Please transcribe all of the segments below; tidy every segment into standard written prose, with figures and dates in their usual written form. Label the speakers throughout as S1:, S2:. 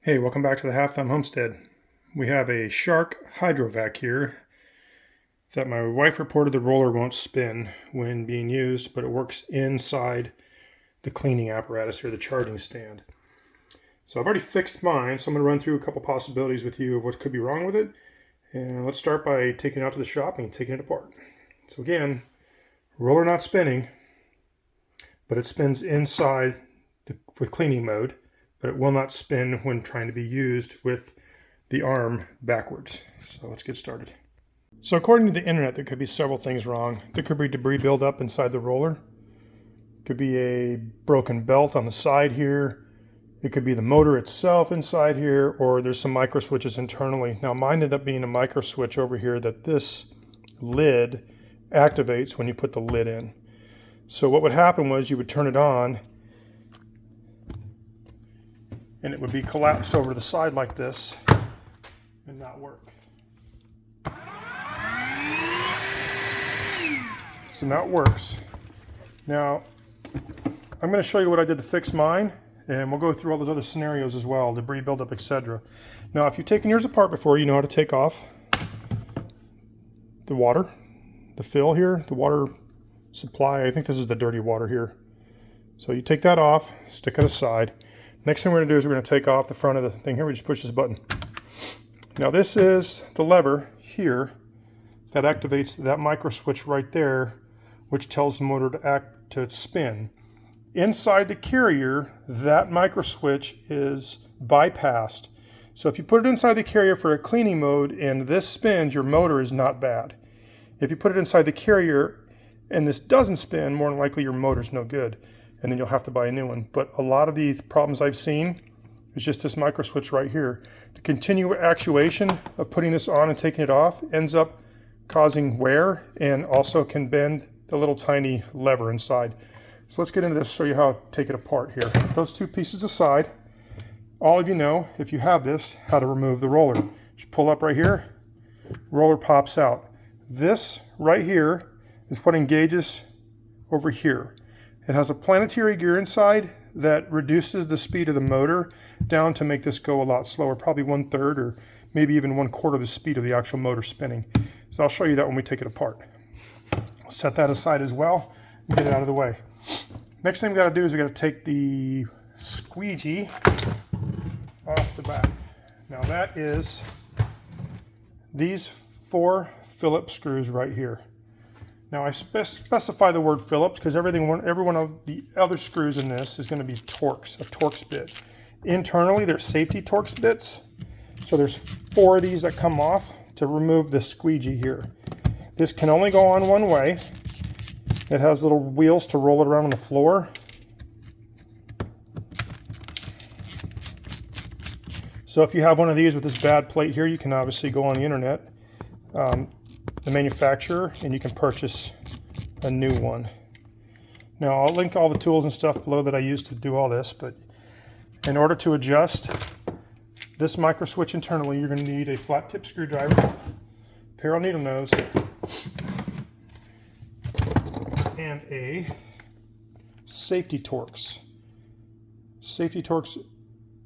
S1: Hey, welcome back to the Half Thumb Homestead. We have a Shark Hydrovac here that my wife reported the roller won't spin when being used, but it works inside the cleaning apparatus or the charging stand. So I've already fixed mine, so I'm going to run through a couple possibilities with you of what could be wrong with it. And let's start by taking it out to the shop and taking it apart. So again, roller not spinning, but it spins inside with cleaning mode. But it will not spin when trying to be used with the arm backwards. So let's get started. So according to the internet, there could be several things wrong. There could be debris buildup inside the roller. Could be a broken belt on the side here. It could be the motor itself inside here, or there's some micro switches internally. Now mine ended up being a micro switch over here that this lid activates when you put the lid in. So what would happen was you would turn it on, and it would be collapsed over to the side like this and not work. So now it works. Now, I'm going to show you what I did to fix mine, and we'll go through all those other scenarios as well, debris buildup, etc. Now, if you've taken yours apart before, you know how to take off the water, the fill here, the water supply. I think this is the dirty water here. So you take that off, stick it aside. Next thing we're going to do is we're going to take off the front of the thing here. We just push this button. Now this is the lever here that activates that micro switch right there, which tells the motor to spin. Inside the carrier, that micro switch is bypassed. So if you put it inside the carrier for a cleaning mode and this spins, your motor is not bad. If you put it inside the carrier and this doesn't spin, more than likely your motor's no good, and then you'll have to buy a new one. But a lot of the problems I've seen is just this micro switch right here. The continual actuation of putting this on and taking it off ends up causing wear and also can bend the little tiny lever inside. So let's get into this, show you how to take it apart here. Those two pieces aside, all of you know, if you have this, how to remove the roller. Just pull up right here, roller pops out. This right here is what engages over here. It has a planetary gear inside that reduces the speed of the motor down to make this go a lot slower, probably 1/3 or maybe even 1/4 the speed of the actual motor spinning. So I'll show you that when we take it apart. We'll set that aside as well and get it out of the way. Next thing we got to do is we got to take the squeegee off the back. Now that is these 4 Phillips screws right here. Now I specify the word Phillips because every one of the other screws in this is going to be Torx, a Torx bit. Internally, there's safety Torx bits. So there's 4 of these that come off to remove the squeegee here. This can only go on one way. It has little wheels to roll it around on the floor. So if you have one of these with this bad plate here, you can obviously go on the internet, the manufacturer, and you can purchase a new one. Now I'll link all the tools and stuff below that I used to do all this, but in order to adjust this micro switch internally, you're going to need a flat tip screwdriver, pair of needle nose, and a safety Torx. Safety Torx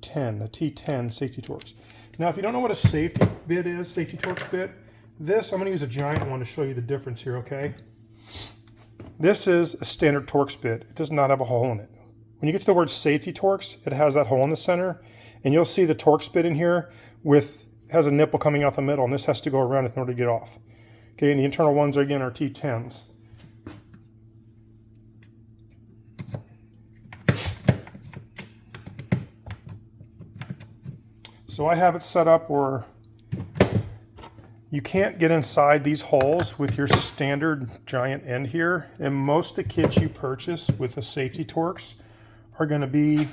S1: 10, a T10 safety Torx. Now if you don't know what a safety bit is, safety Torx bit, this, I'm going to use a giant one to show you the difference here, okay? This is a standard Torx bit. It does not have a hole in it. When you get to the word safety Torx, it has that hole in the center, and you'll see the Torx bit in here has a nipple coming out the middle, and this has to go around it in order to get off. Okay, and the internal ones, again, are T10s. So I have it set up where you can't get inside these holes with your standard giant end here, and most of the kits you purchase with a safety Torx are going to be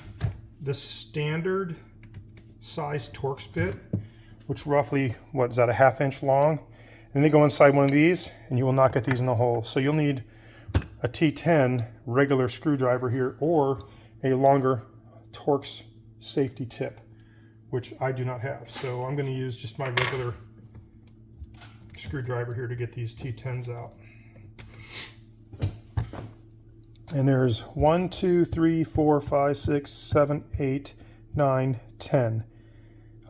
S1: the standard size Torx bit, which roughly, what is that, a 1/2 inch long? And they go inside one of these and you will not get these in the hole. So you'll need a T10 regular screwdriver here or a longer Torx safety tip, which I do not have. So I'm going to use just my regular screwdriver here to get these T10s out. And there's 1, 2, 3, 4, 5, 6, 7, 8, 9, 10.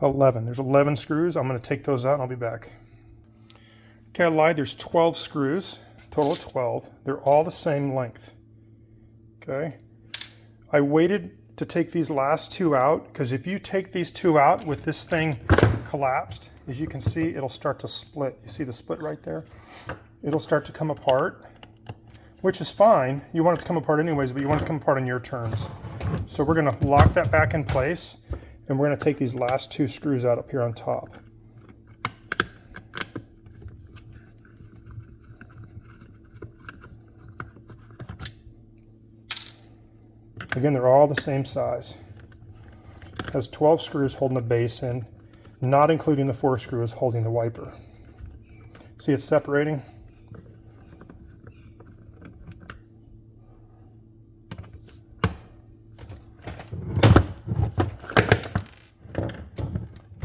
S1: 11. There's 11 screws. I'm going to take those out and I'll be back. Okay, I lied. There's 12 screws, total of 12. They're all the same length. Okay. I waited to take these last two out because if you take these two out with this thing collapsed, as you can see, it'll start to split. You see the split right there? It'll start to come apart, which is fine. You want it to come apart anyways, but you want it to come apart on your terms. So we're going to lock that back in place, and we're going to take these last two screws out up here on top. Again, they're all the same size. It has 12 screws holding the base in, not including the 4 screws holding the wiper. See, it's separating.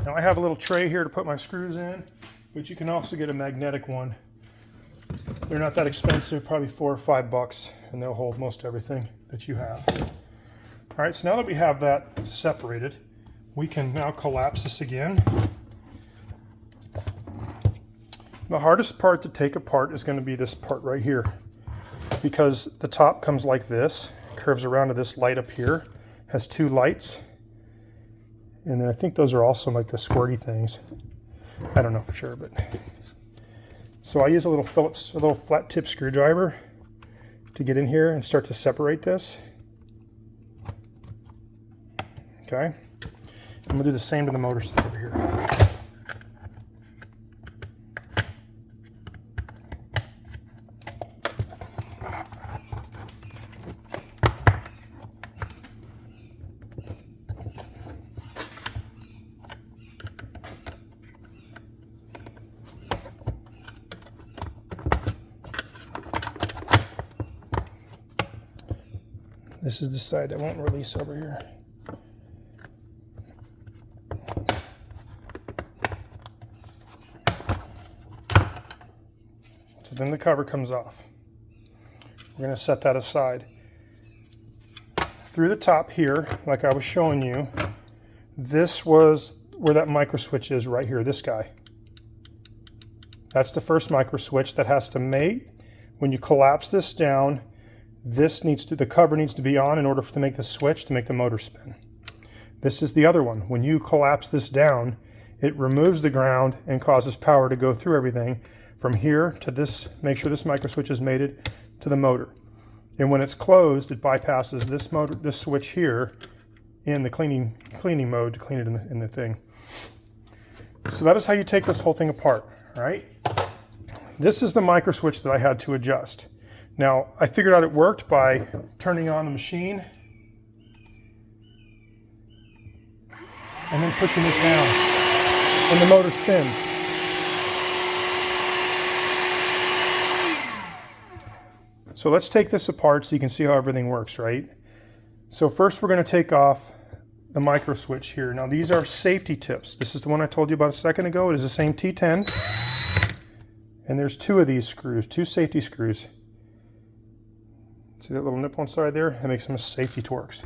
S1: Now I have a little tray here to put my screws in, but you can also get a magnetic one. They're not that expensive, probably $4 or $5, and they'll hold most everything that you have. All right, so now that we have that separated, we can now collapse this again. The hardest part to take apart is going to be this part right here, because the top comes like this, curves around to this light up here, has 2 lights, and then I think those are also like the squirty things. I don't know for sure, but so I use a little Phillips, a little flat tip screwdriver to get in here and start to separate this. Okay, I'm gonna do the same to the motor side over here. This is the side that won't release over here. So then the cover comes off. We're going to set that aside. Through the top here, like I was showing you, this was where that microswitch is right here, this guy. That's the first microswitch that has to mate. When you collapse this down, the cover needs to be on in order to make the switch to make the motor spin. This is the other one. When you collapse this down, it removes the ground and causes power to go through everything from here to this, make sure this microswitch is mated to the motor. And when it's closed, it bypasses this switch here in the cleaning mode to clean it in the thing. So that is how you take this whole thing apart, all right? This is the microswitch that I had to adjust. Now, I figured out it worked by turning on the machine and then pushing this down, and the motor spins. So let's take this apart so you can see how everything works, right? So first we're going to take off the microswitch here. Now these are safety tips. This is the one I told you about a second ago. It is the same T10. And there's 2 of these screws, 2 safety screws. See that little nip on the side there? That makes them safety Torx.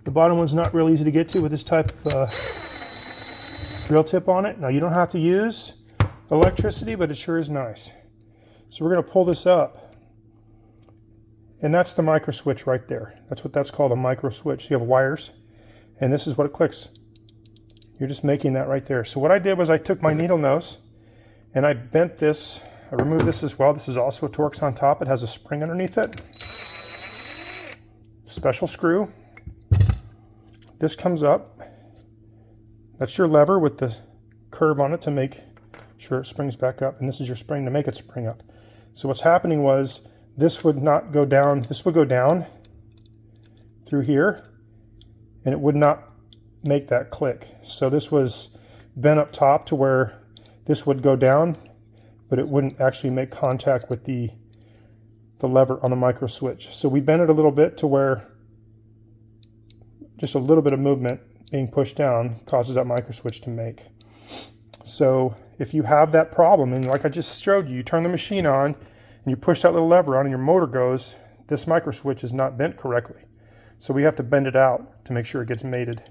S1: The bottom one's not real easy to get to with this type of drill tip on it. Now you don't have to use electricity, but it sure is nice. So we're going to pull this up. And that's the microswitch right there. That's what that's called, a microswitch. You have wires, and this is what it clicks. You're just making that right there. So what I did was I took my needle nose and I bent this. I removed this as well. This is also a Torx on top. It has a spring underneath it. Special screw. This comes up. That's your lever with the curve on it to make sure it springs back up. And this is your spring to make it spring up. So what's happening was this would not go down. This would go down through here, and it would not make that click. So this was bent up top to where this would go down, but it wouldn't actually make contact with the lever on the micro switch. So we bent it a little bit to where just a little bit of movement being pushed down causes that micro switch to make. So if you have that problem, and like I just showed you, you turn the machine on and you push that little lever on and your motor goes, this micro switch is not bent correctly. So we have to bend it out to make sure it gets mated,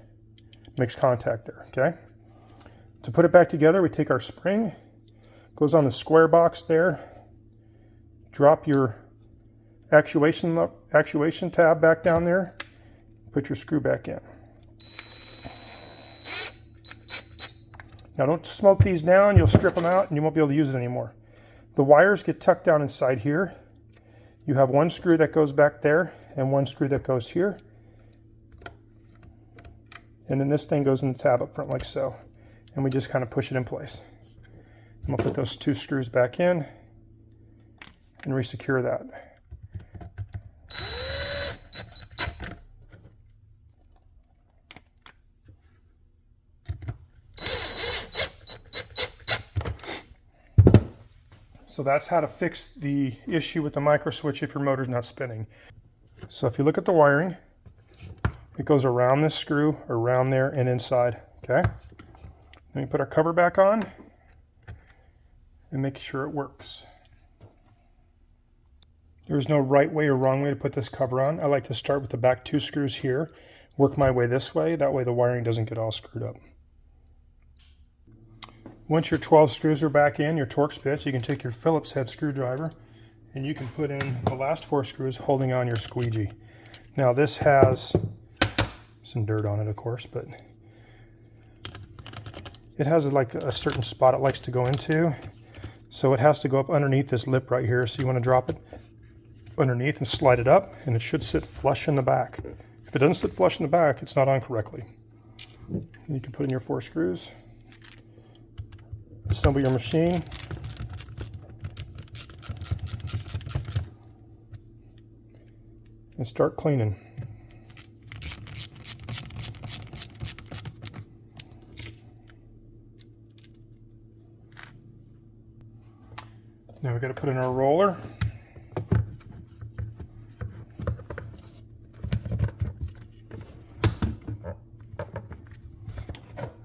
S1: makes contact there, okay? To put it back together, we take our spring, goes on the square box there, drop your actuation tab back down there, put your screw back in. Now don't smoke these down, you'll strip them out and you won't be able to use it anymore. The wires get tucked down inside here. You have one screw that goes back there and one screw that goes here. And then this thing goes in the tab up front like so. And we just kind of push it in place. And we'll put those two screws back in and resecure that. So that's how to fix the issue with the Microswitch if your motor's not spinning. So if you look at the wiring, it goes around this screw, around there, and inside, okay? Then we put our cover back on and make sure it works. There's no right way or wrong way to put this cover on. I like to start with the back two screws here, work my way this way, that way the wiring doesn't get all screwed up. Once your 12 screws are back in, your Torx bits, you can take your Phillips head screwdriver and you can put in the last 4 screws holding on your squeegee. Now this has some dirt on it, of course, but it has like a certain spot it likes to go into. So it has to go up underneath this lip right here. So you want to drop it underneath and slide it up, and it should sit flush in the back. If it doesn't sit flush in the back, it's not on correctly. And you can put in your 4 screws. Assemble your machine. And start cleaning. Now we've got to put in our roller.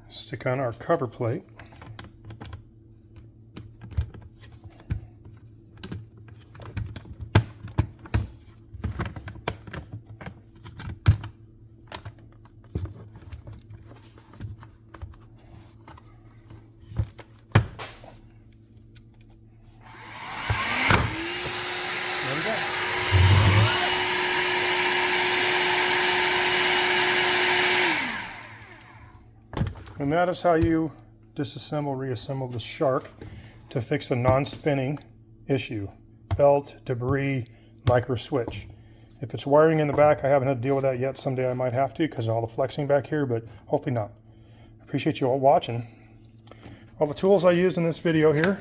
S1: Stick on our cover plate. And that is how you disassemble, reassemble the Shark to fix a non-spinning issue. Belt, debris, Microswitch. If it's wiring in the back, I haven't had to deal with that yet. Someday I might have to because of all the flexing back here, but hopefully not. I appreciate you all watching. All the tools I used in this video here.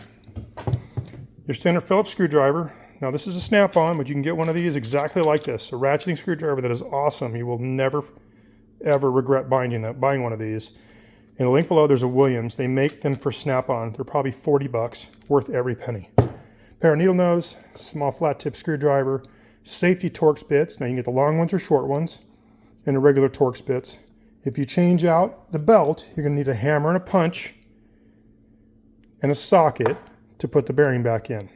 S1: Your standard Phillips screwdriver. Now this is a snap-on, but you can get one of these exactly like this. A ratcheting screwdriver that is awesome. You will never, ever regret buying one of these. In the link below, there's a Williams. They make them for snap-on. They're probably 40 bucks, worth every penny. Pair of needle nose, small flat tip screwdriver, safety Torx bits. Now you can get the long ones or short ones, and the regular Torx bits. If you change out the belt, you're gonna need a hammer and a punch and a socket to put the bearing back in.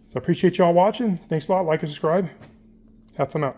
S1: So I appreciate y'all watching. Thanks a lot. Like and subscribe. Have fun out.